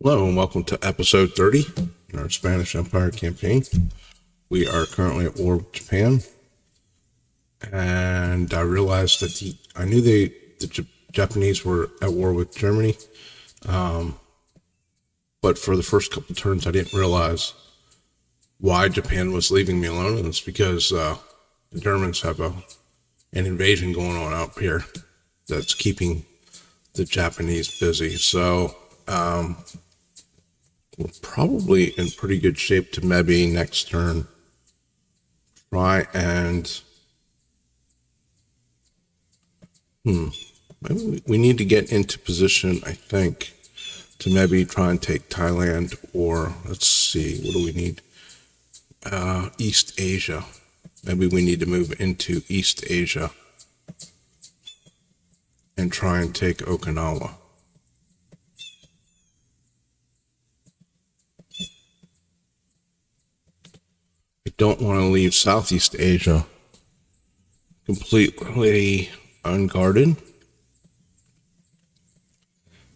Hello and welcome to episode 30 in our Spanish Empire campaign. We are currently at war with Japan, and I realized that I knew the Japanese were at war with Germany, but for the first couple turns I didn't realize why Japan was leaving me alone, and it's because the Germans have an invasion going on out here that's keeping the Japanese busy. So we're probably in pretty good shape to maybe next turn try and maybe we need to get into position, I think, to maybe try and take Thailand, or let's see, what do we need? East Asia. Maybe we need to move into East Asia and try and take Okinawa. I don't want to leave Southeast Asia completely unguarded.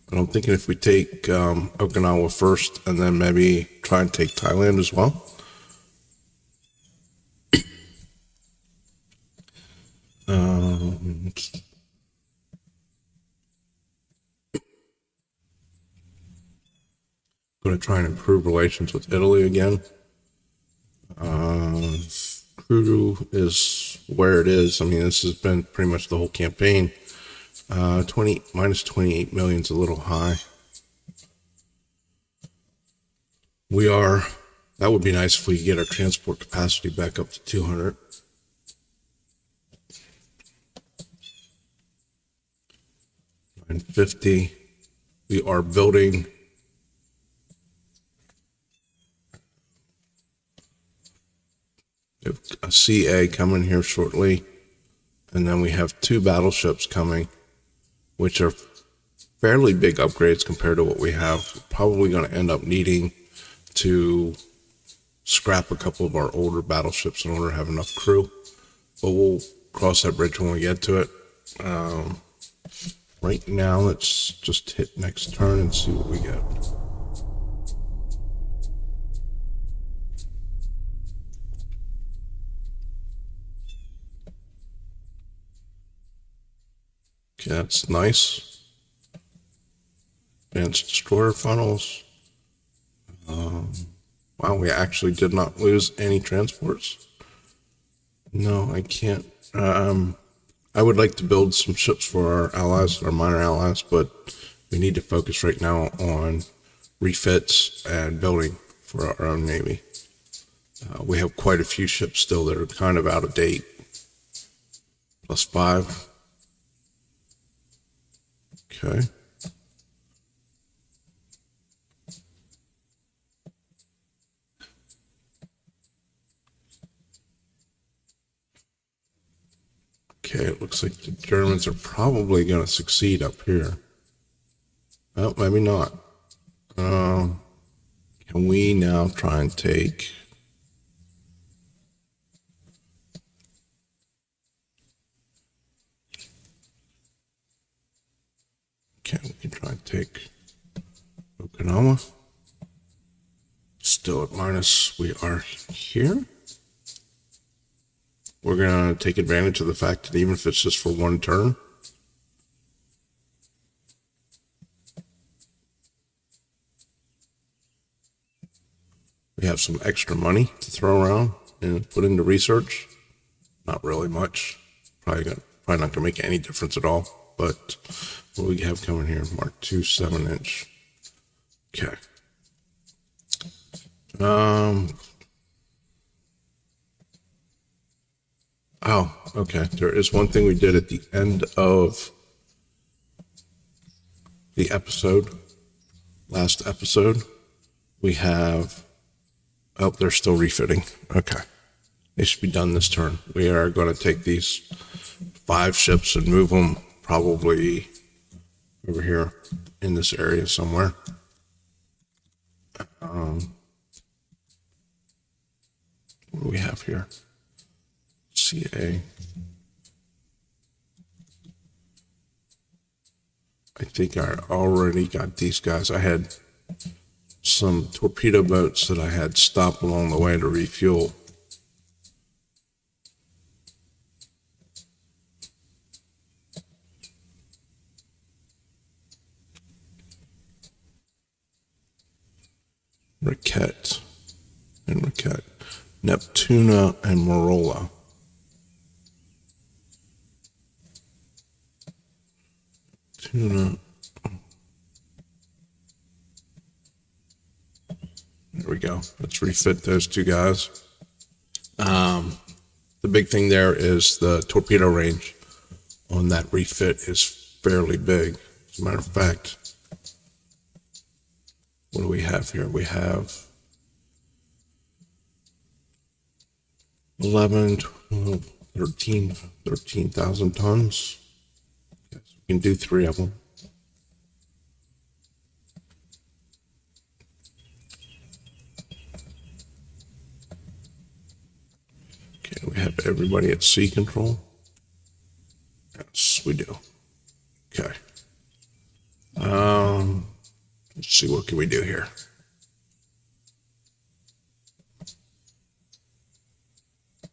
But I'm thinking if we take Okinawa first and then maybe try and take Thailand as well. Going to try and improve relations with Italy again. Crudo is where it is. I mean, this has been pretty much the whole campaign. Minus 28 million is a little high. That would be nice if we could get our transport capacity back up to 200. And 50. We are building a CA coming here shortly, and then we have 2 battleships coming, which are fairly big upgrades compared to what we have. We're probably going to end up needing to scrap a couple of our older battleships in order to have enough crew, but we'll cross that bridge when we get to it. Right now, let's just hit next turn and see what we get. Okay, that's nice. Advanced destroyer funnels. Wow, we actually did not lose any transports. No, I can't. I would like to build some ships for our allies, our minor allies, but we need to focus right now on refits and building for our own navy. We have quite a few ships still that are kind of out of date. +5. Okay. Okay, it looks like the Germans are probably going to succeed up here. Well, maybe not. Can we now try and take... Okay, we can try and take Okinawa. Still at minus, we are here. We're going to take advantage of the fact that even if it's just for one turn, we have some extra money to throw around and put into research. Not really much. Probably not going to make any difference at all. But what do we have coming here? Mark II 7-inch. Okay. Oh, okay. There is one thing we did at the end of the episode, last episode. We have, oh, they're still refitting. Okay. They should be done this turn. We are going to take these 5 ships and move them probably over here in this area somewhere. What do we have here? CA. I think I already got these guys. I had some torpedo boats that I had stopped along the way to refuel. Raquette and Raquette, Neptuna and Morola. Tuna. There we go. Let's refit those two guys. The big thing there is the torpedo range on that refit is fairly big. As a matter of fact, what do we have here? We have 11, 12, 13,000 tons. Yes, we can do 3 of them. Okay, we have everybody at sea control. Yes, we do. Okay. Let's see, what can we do here?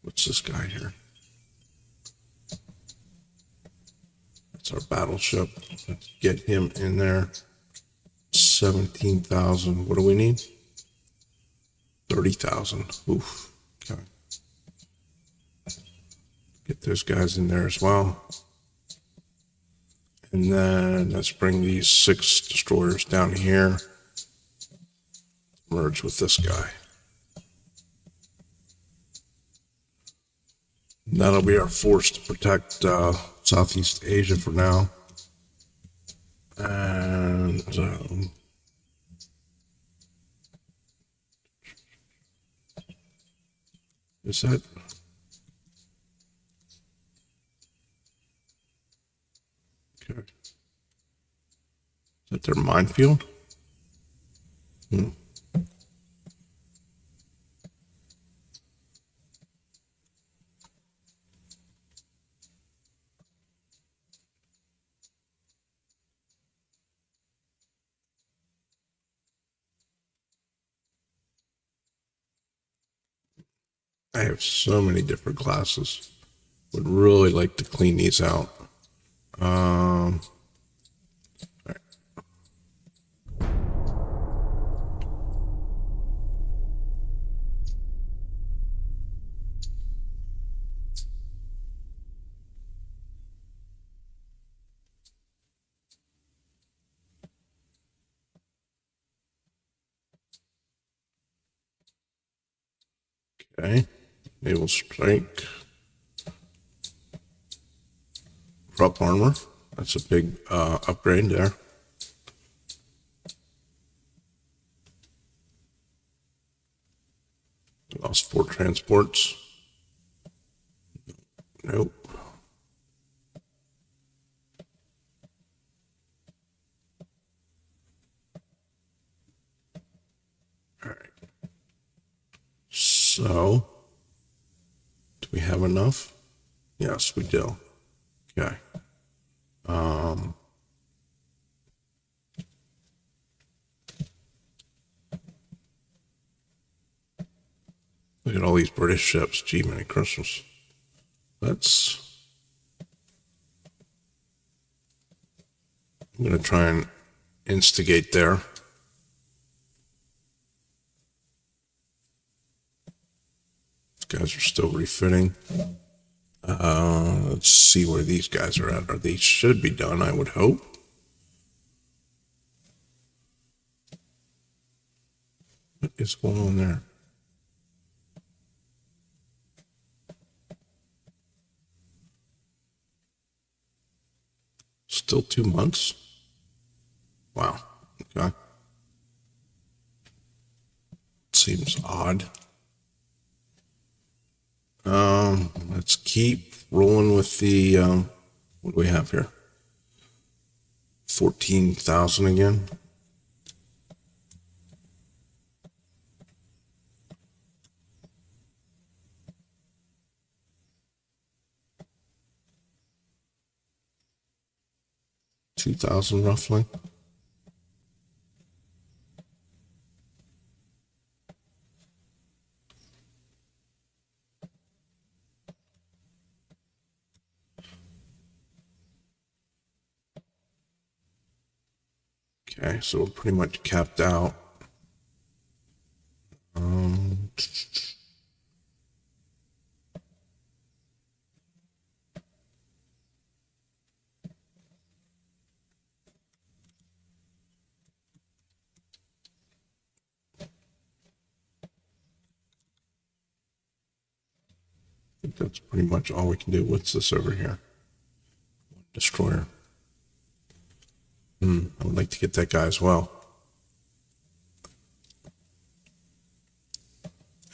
What's this guy here? That's our battleship. Let's get him in there. 17,000. What do we need? 30,000. Oof. Okay. Get those guys in there as well. And then let's bring these 6 destroyers down here. Merge with this guy. And that'll be our force to protect Southeast Asia for now. And is that? Okay. Is that their minefield? I have so many different classes. Would really like to clean these out. All right. Okay. Naval strike. Prop armor. That's a big upgrade there. Lost 4 transports. Nope. All right. So, do we have enough? Yes, we do. Okay. Look at all these British ships. Gee, Merry Christmas. I'm going to try and instigate there. These guys are still refitting. Let's see where these guys are at. Or they should be done, I would hope. What is going on there? Still 2 months? Wow. Okay. Seems odd. Let's keep rolling with the, what do we have here? 14,000 again. $2,000 roughly. Okay, so we're pretty much capped out. I think that's pretty much all we can do. What's this over here? Destroyer. I would like to get that guy as well.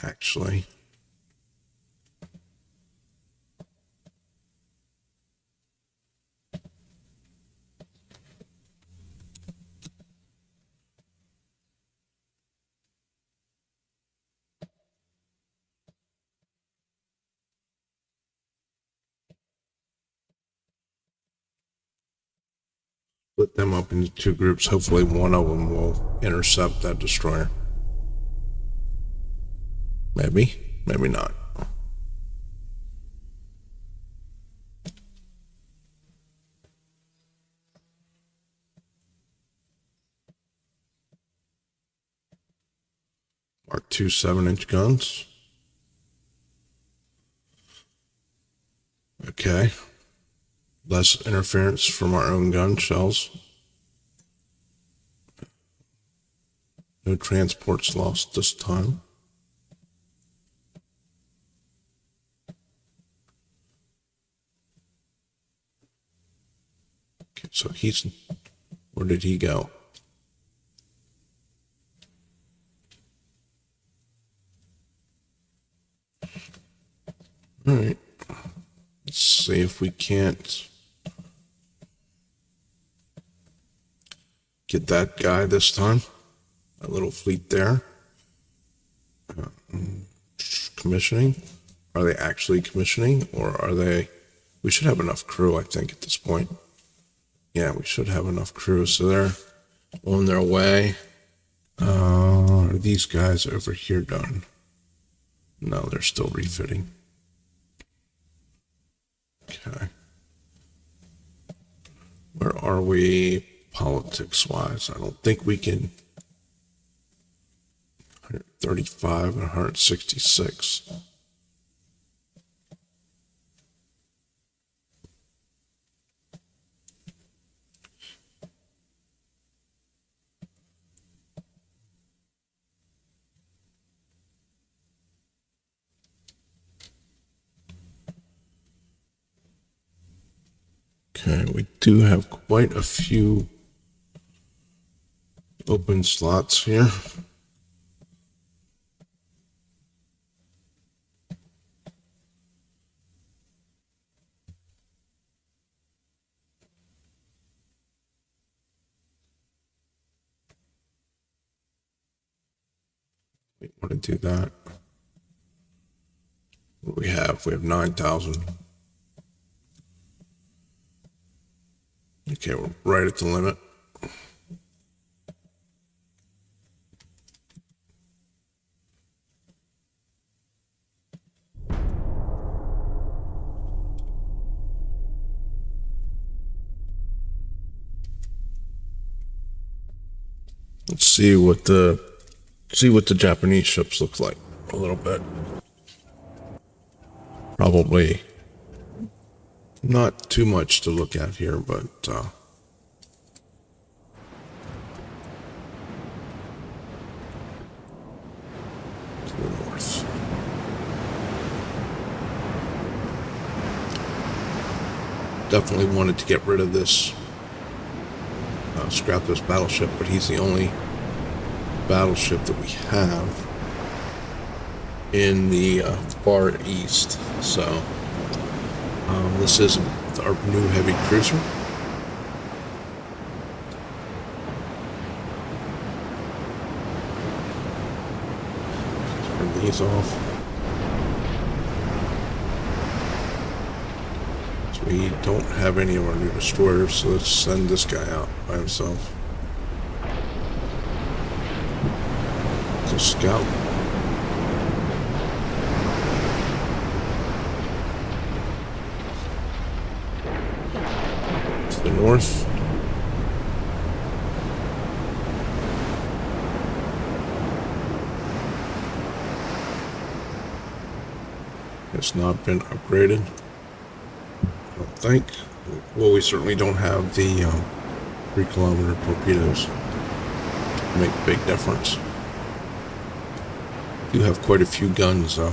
Actually. Split them up into two groups. Hopefully one of them will intercept that destroyer. Maybe, maybe not. Mark II 7-inch guns. Okay. Less interference from our own gun shells. No transports lost this time. Okay, so where did he go? All right. Let's see if we can't get that guy this time. A little fleet there. Commissioning. Are they actually commissioning, or are they? We should have enough crew, I think, at this point. Yeah, we should have enough crew. So they're on their way. Are these guys over here done? No, they're still refitting. Okay. Where are we politics-wise? I don't think we can. 135 and 166. Okay, we do have quite a few open slots here. We want to do that. What do we have? We have 9,000. Okay, we're right at the limit. Let's see what the Japanese ships look like a little bit. Probably not too much to look at here, but to the north. Definitely wanted to get rid of this, scrap this battleship, but he's the only battleship that we have in the far east. So this is our new heavy cruiser. Turn these off. So we don't have any of our new destroyers, so let's send this guy out by himself. It's a scout. To the north. has not been upgraded. I don't think. Well, we certainly don't have the 3-kilometer torpedoes. Make a big difference. Do have quite a few guns though.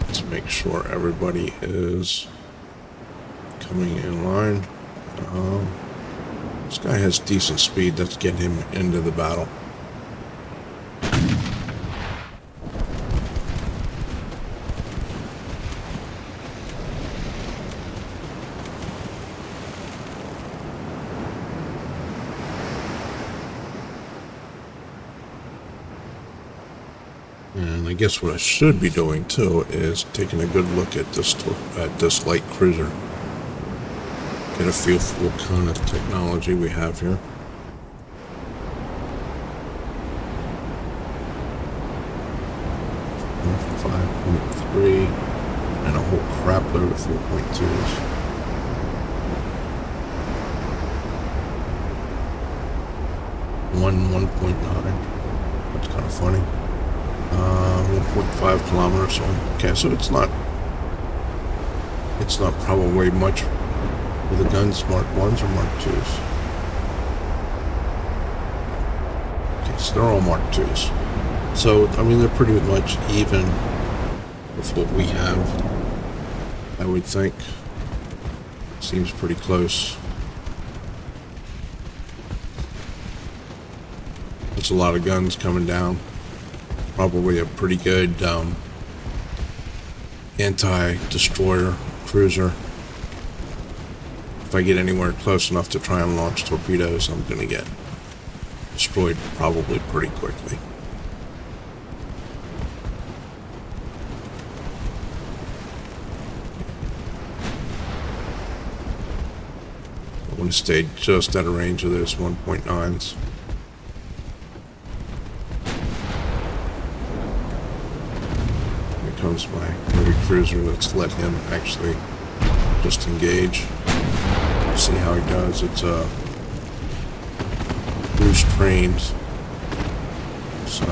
Let's make sure everybody is coming in line. This guy has decent speed. Let's get him into the battle. And I guess what I should be doing too is taking a good look at this light cruiser. Get a feel for what kind of technology we have here. .3 and a whole crap load of 4.2s. One 1.9. That's kind of funny. 1.5 kilometers. Okay, so it's not probably much for the guns, Mark 1s or Mark 2s. Okay, so they're all Mark 2s. So, I mean, they're pretty much even with what we have, I would think. Seems pretty close. That's a lot of guns coming down. Probably a pretty good anti-destroyer cruiser. If I get anywhere close enough to try and launch torpedoes, I'm going to get destroyed probably pretty quickly. I want to stay just at a range of those 1.9s. Comes my heavy cruiser. Let's let him actually just engage. See how he does. It's cruise trained, so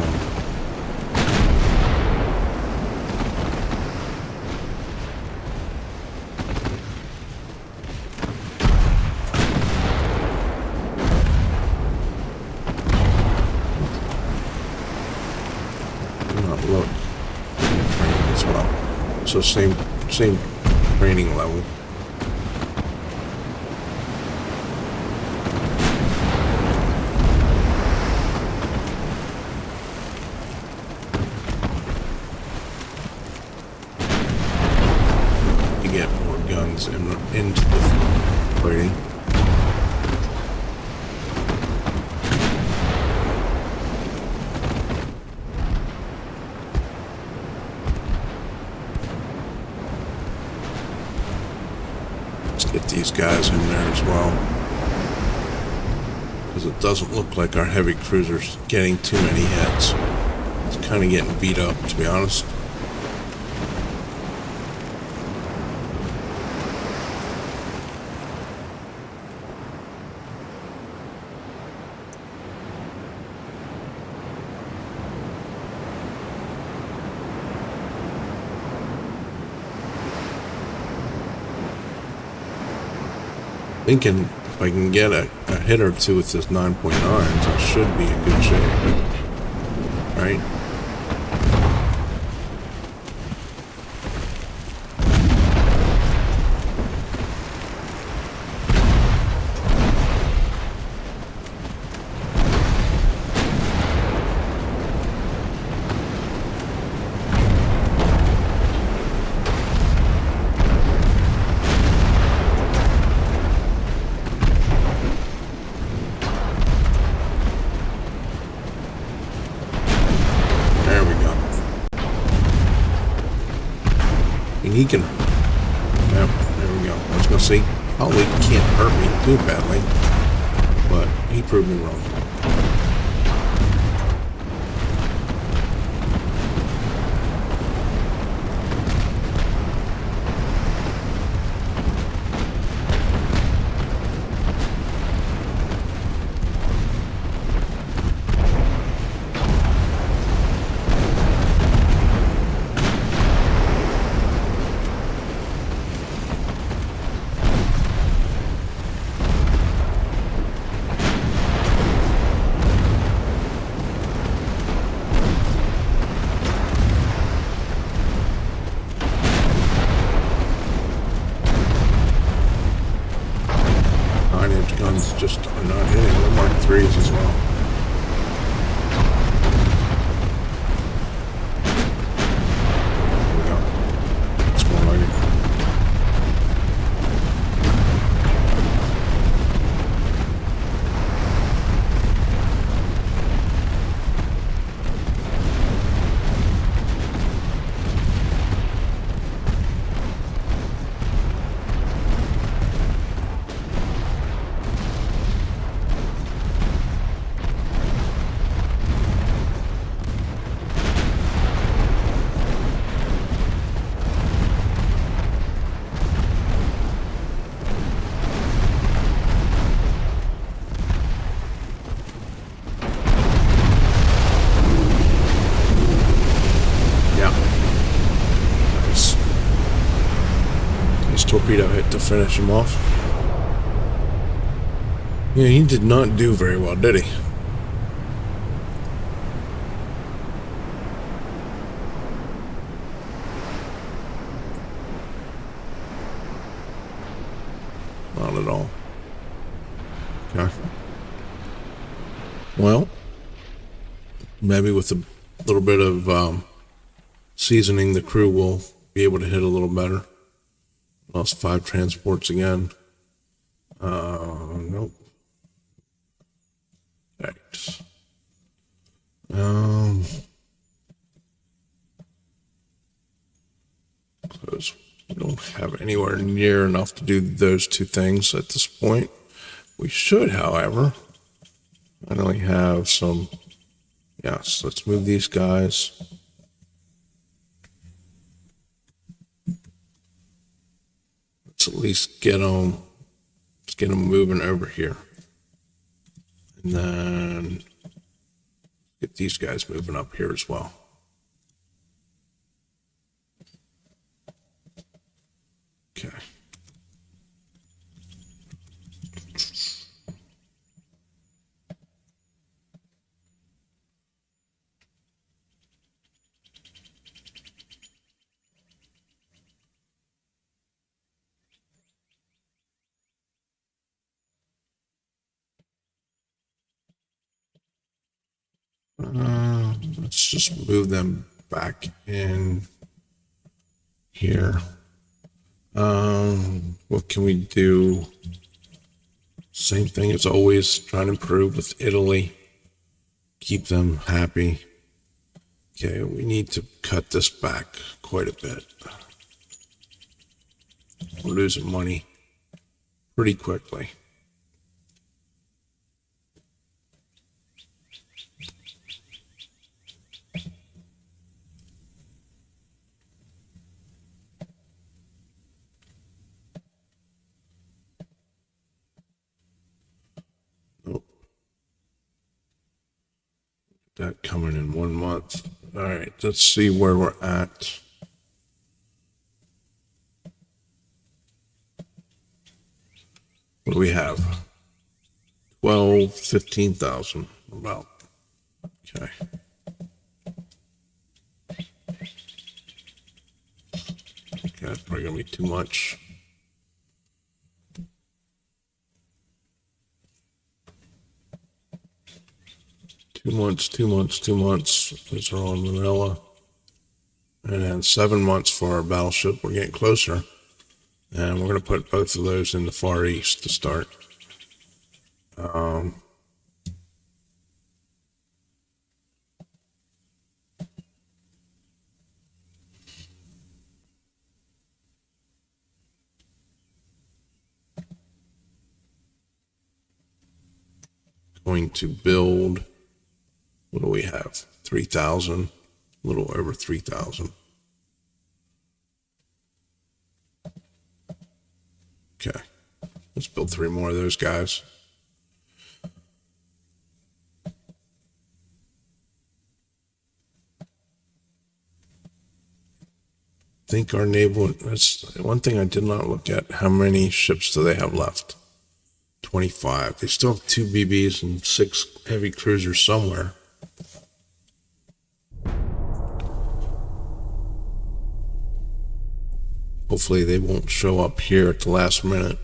not look. As well. So same training level. You get more guns into the fighting. Get these guys in there as well, because it doesn't look like our heavy cruiser's getting too many hits. It's kind of getting beat up, to be honest. Thinking if I can get a hit or two with this 9.9s, I should be in good shape, right? He can, yep, there we go. I was going to say, probably can't hurt me too badly, but he proved me wrong. torpedo hit to finish him off. Yeah, he did not do very well, did he? Not at all. Okay. Well, maybe with a little bit of seasoning, the crew will be able to hit a little better. Lost 5 transports again. Nope. Right. Close. We don't have anywhere near enough to do those 2 things at this point. We should, however, finally have some. Yes, let's move these guys. Let's at least get them. Let's get them moving over here, and then get these guys moving up here as well. Okay. Let's just move them back in here. What can we do? Same thing as always, trying to improve with Italy. Keep them happy. Okay, we need to cut this back quite a bit. We're losing money pretty quickly. That coming in 1 month. All right, let's see where we're at. What do we have? 12, 15,000 about. Okay. Okay, that's probably gonna be too much. Two months. Those are all in Manila. And then 7 months for our battleship. We're getting closer. And we're going to put both of those in the Far East to start. Going to build. What do we have? 3,000, a little over 3,000. Okay, let's build 3 more of those guys. I think our naval, that's one thing I did not look at. How many ships do they have left? 25. They still have 2 BBs and 6 heavy cruisers somewhere. Hopefully they won't show up here at the last minute.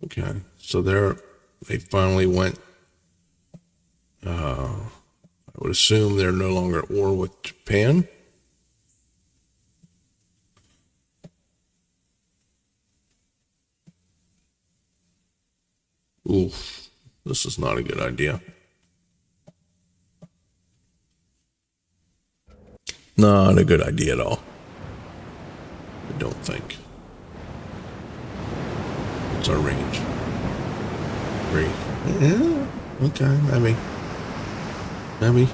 Okay, so they finally went. I would assume they're no longer at war with Japan. Oof, this is not a good idea. Not a good idea at all. I don't think. What's our range? 3. Yeah, okay, maybe.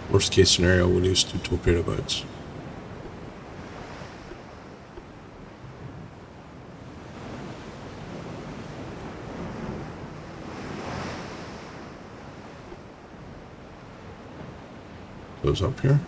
Worst case scenario, we'll use 2 torpedo boats. goes up here.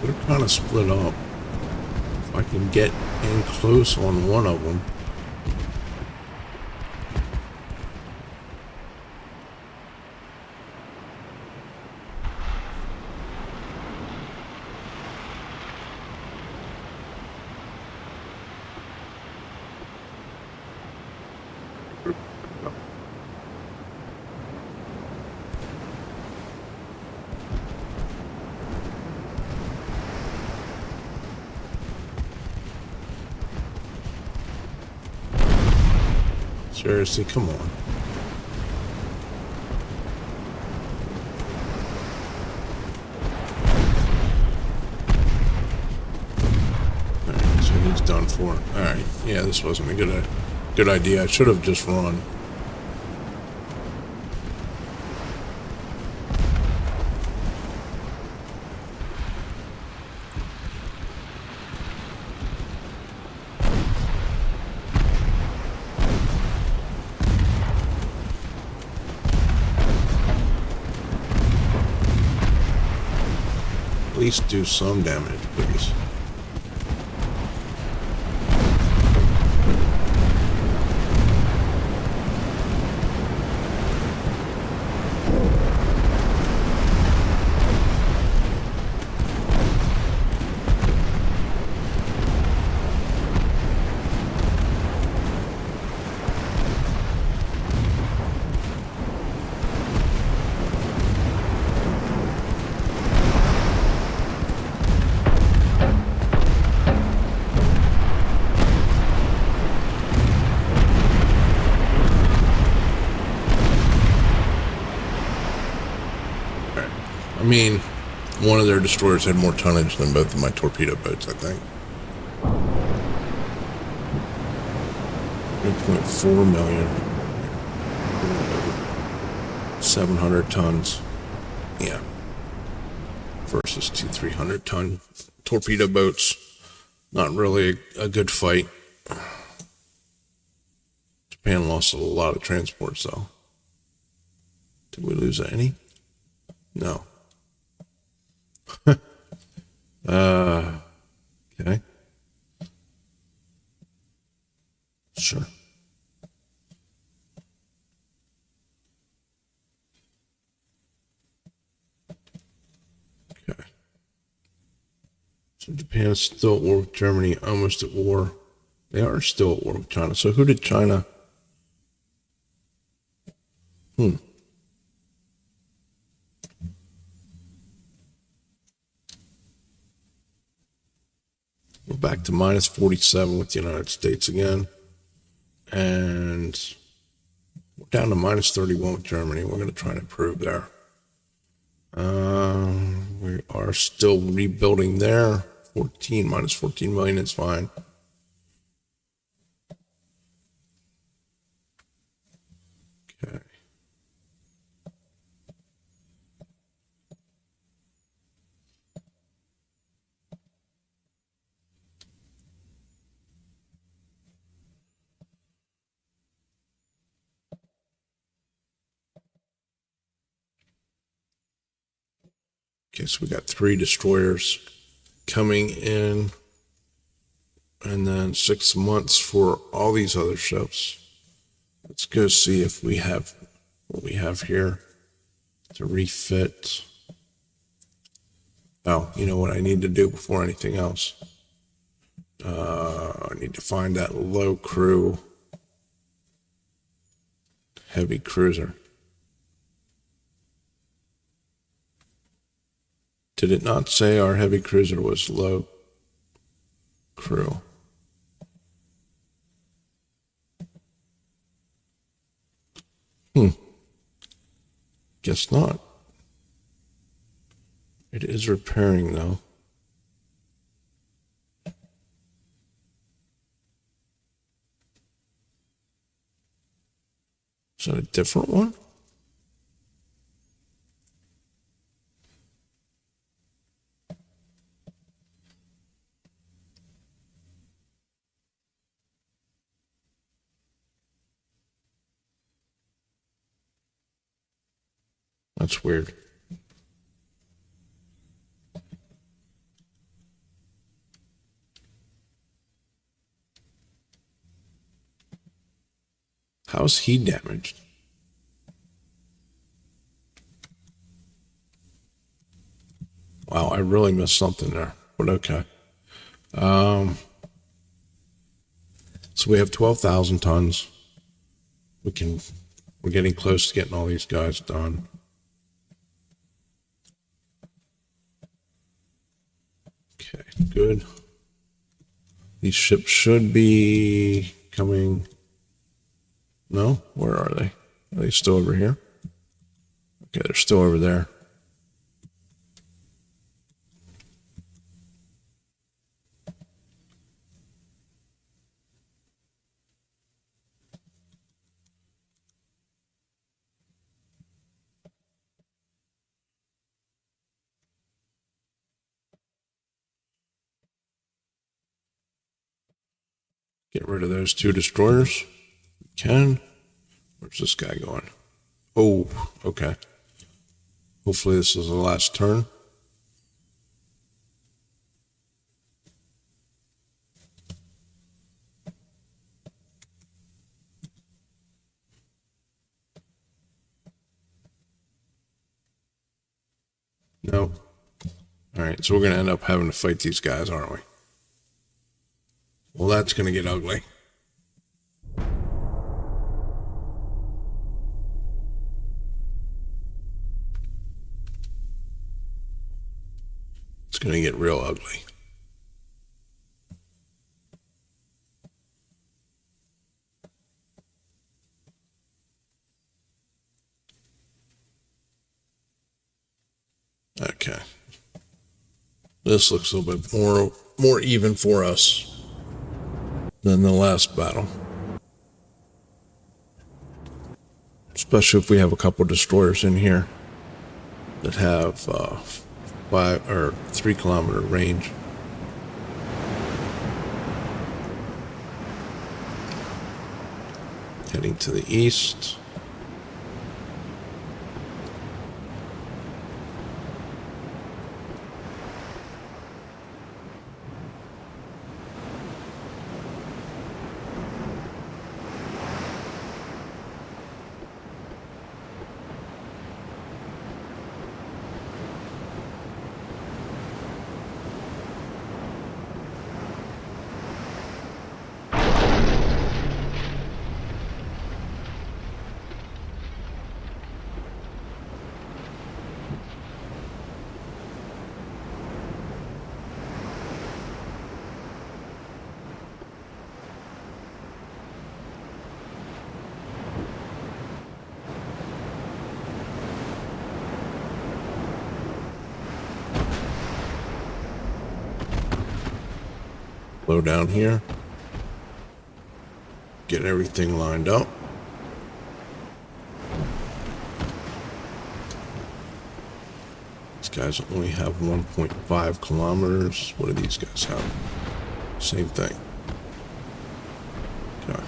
They're kind of split up. If I can get in close on one of them. Seriously, come on. Alright, so he's done for. Alright, yeah, this wasn't a good idea. I should have just run. At least do some damage, please. I mean, one of their destroyers had more tonnage than both of my torpedo boats, I think. 3.4 million. 700 tons. Yeah. Versus 300-ton torpedo boats. Not really a good fight. Japan lost a lot of transports, though. Did we lose any? No. Okay. Sure. Okay. So Japan is still at war with Germany, almost at war. They are still at war with China. So who did China? We're back to minus 47 with the United States again. And we're down to minus 31 with Germany. We're going to try and improve there. We are still rebuilding there. Minus 14 million is fine. Okay. Okay, so we got 3 destroyers coming in, and then 6 months for all these other ships. Let's go see if we have what we have here to refit. Oh, you know what I need to do before anything else? I need to find that low crew heavy cruiser. Did it not say our heavy cruiser was low crew? Guess not. It is repairing though. Is that a different one? That's weird. How's he damaged? Wow, I really missed something there, but okay. So we have 12,000 tons. We're getting close to getting all these guys done. Okay, good. These ships should be coming. No, where are they? Are they still over here? Okay, they're still over there. Get rid of those 2 destroyers. We can. Where's this guy going? Oh, okay. Hopefully this is the last turn. No. All right, so we're going to end up having to fight these guys, aren't we? Well, that's going to get ugly. It's going to get real ugly. Okay. This looks a little bit more even for us than the last battle. Especially if we have a couple destroyers in here that have 5 or 3 kilometer range. Heading to the east. Low down here. Get everything lined up. These guys only have 1.5 kilometers. What do these guys have? Same thing. Okay.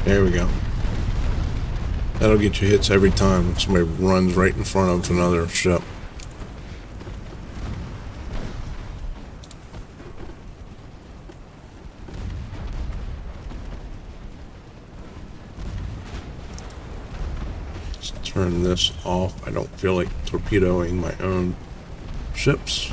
There we go. That'll get you hits every time somebody runs right in front of another ship. Let's turn this off. I don't feel like torpedoing my own ships.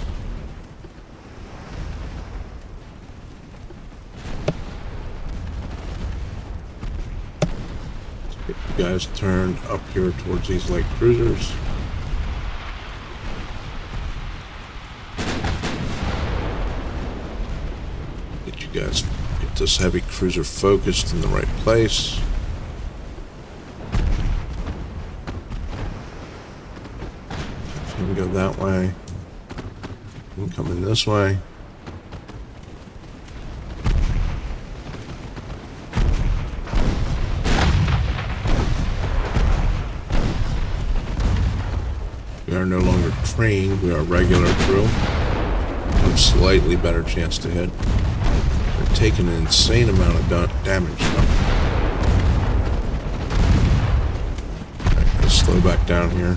You guys turned up here towards these light cruisers. Get you guys, get this heavy cruiser focused in the right place. If you can go that way, you can come in this way. We are no longer trained, we are regular crew. A slightly better chance to hit. They're taking an insane amount of damage though. Alright, let's slow back down here.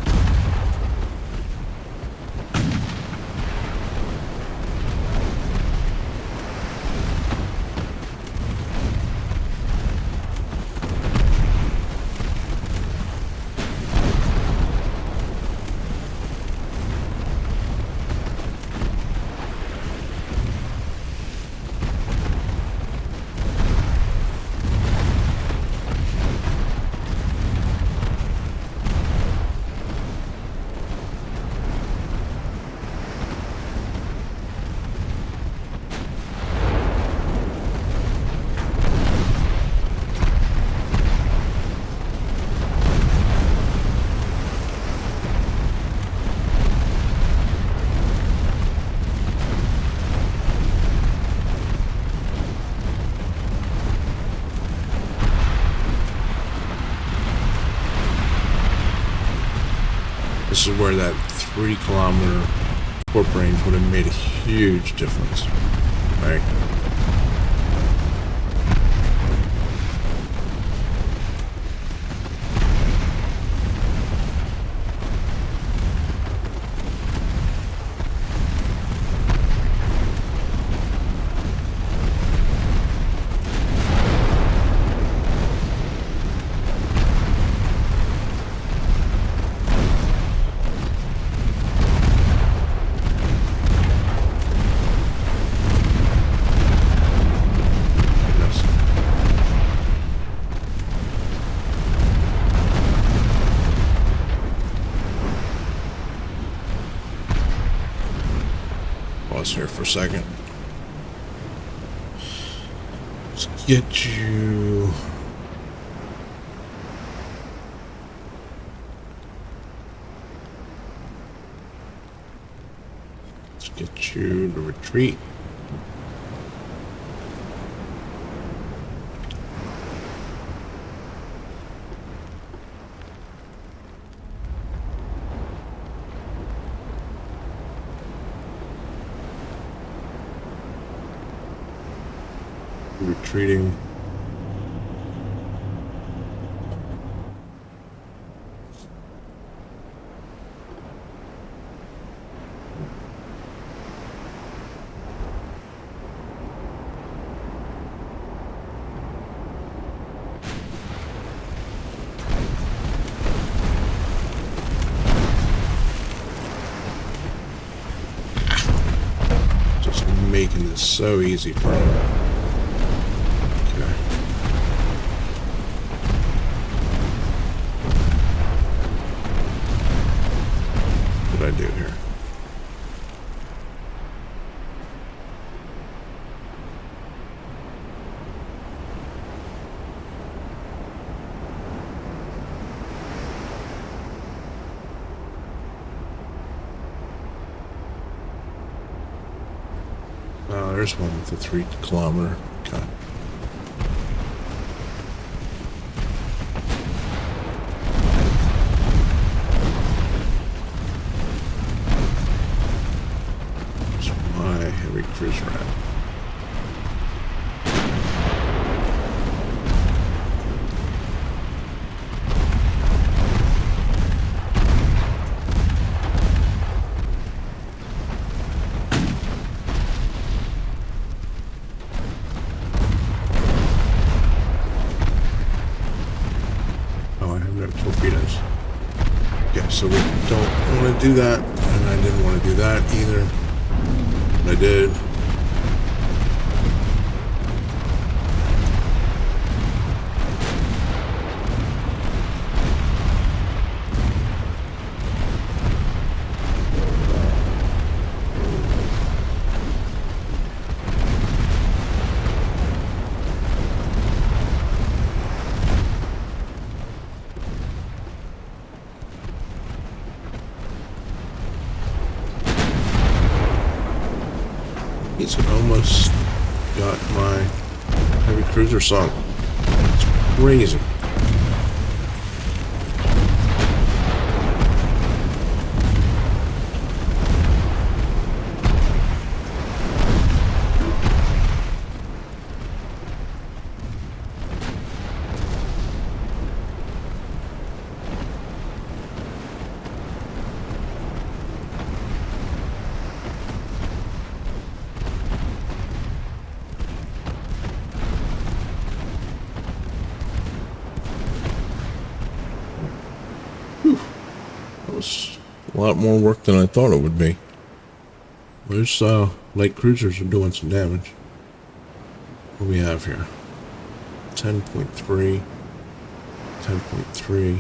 This is where that 3-kilometer warp range would have made a huge difference, right? Here for a second. Let's get you. Let's get you to retreat. Retreating. Just making this so easy for him. What did I do here? Oh, there's one with the 3-kilometer. Okay. Heavy cruiser at. I have no torpedoes. Okay, so we don't want to do that, and I didn't want to do that either. But I did. He's almost got my heavy cruiser sunk. It's crazy. That was a lot more work than I thought it would be. Those light cruisers are doing some damage. What do we have here? 10.3, 10.3.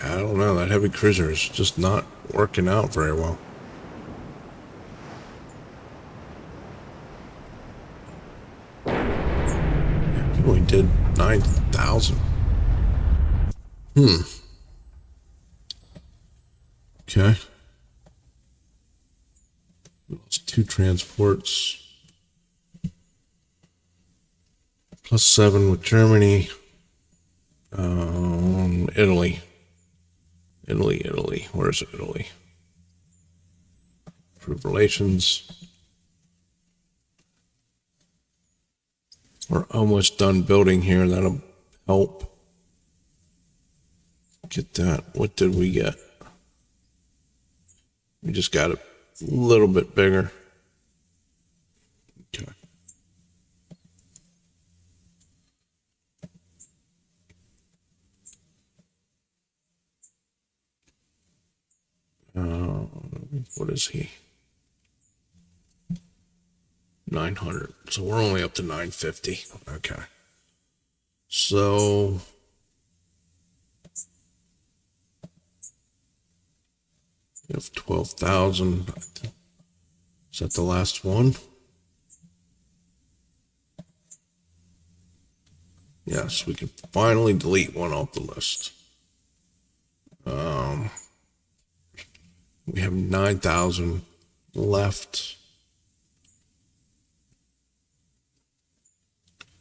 I don't know, that heavy cruiser is just not working out very well. Yeah, he only did 9,000. Okay. We lost 2 transports. +7 with Germany. Italy. Italy. Where's Italy? Improved relations. We're almost done building here. That'll help. Get that. What did we get? We just got it a little bit bigger. Okay. What is he? 900. So we're only up to 950. Okay. So we have 12,000. Is that the last one? Yes, we can finally delete one off the list. We have 9,000 left.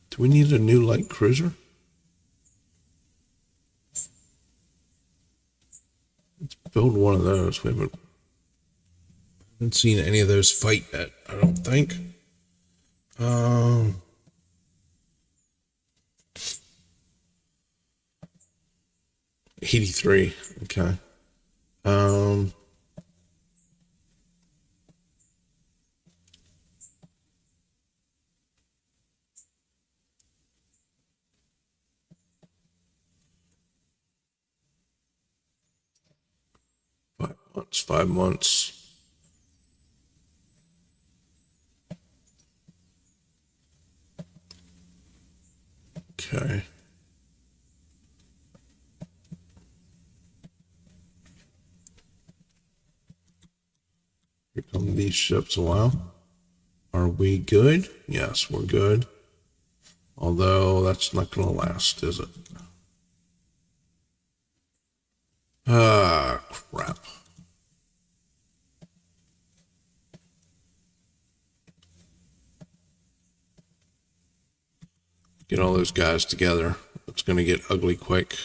Do we need a new light cruiser? Let's build one of those. We haven't seen any of those fight yet, I don't think. 83. Okay. 5 months. Okay. Here come these ships a while. Are we good? Yes, we're good. Although that's not going to last, is it? Ah, crap. Get all those guys together. It's going to get ugly quick.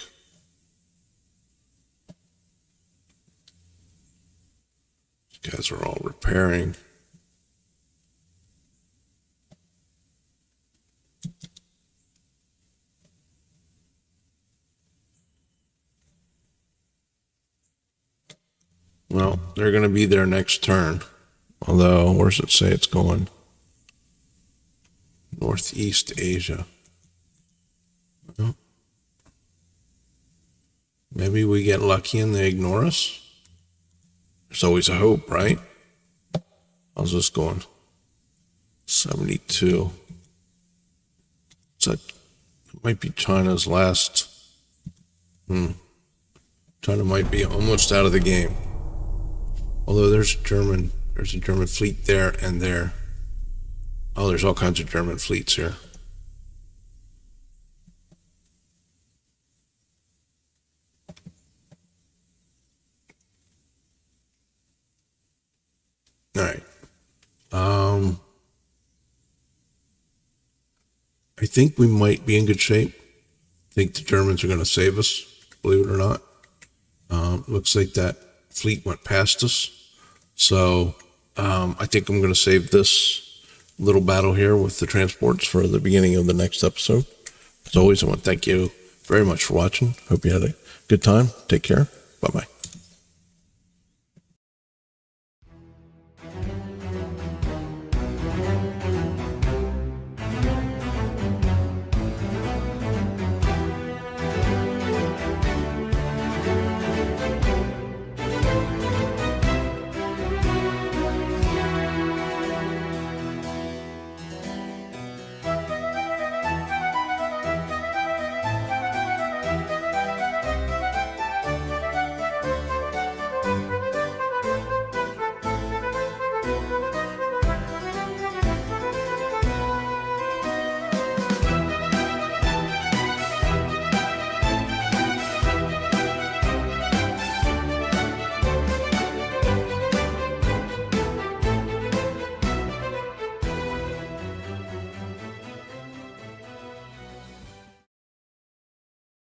These guys are all repairing. Well, they're going to be there next turn. Although, where does it say it's going? Northeast Asia. Well, maybe we get lucky and they ignore us. There's always a hope, right? How's this going? 72. So it might be China's last. China might be almost out of the game. Although there's a German fleet there and there. Oh, there's all kinds of German fleets here. All right. I think we might be in good shape. I think the Germans are going to save us, believe it or not. Looks like that fleet went past us. So I think I'm going to save this little battle here with the transports for the beginning of the next episode. As always, I want to thank you very much for watching. Hope you had a good time. Take care. Bye-bye.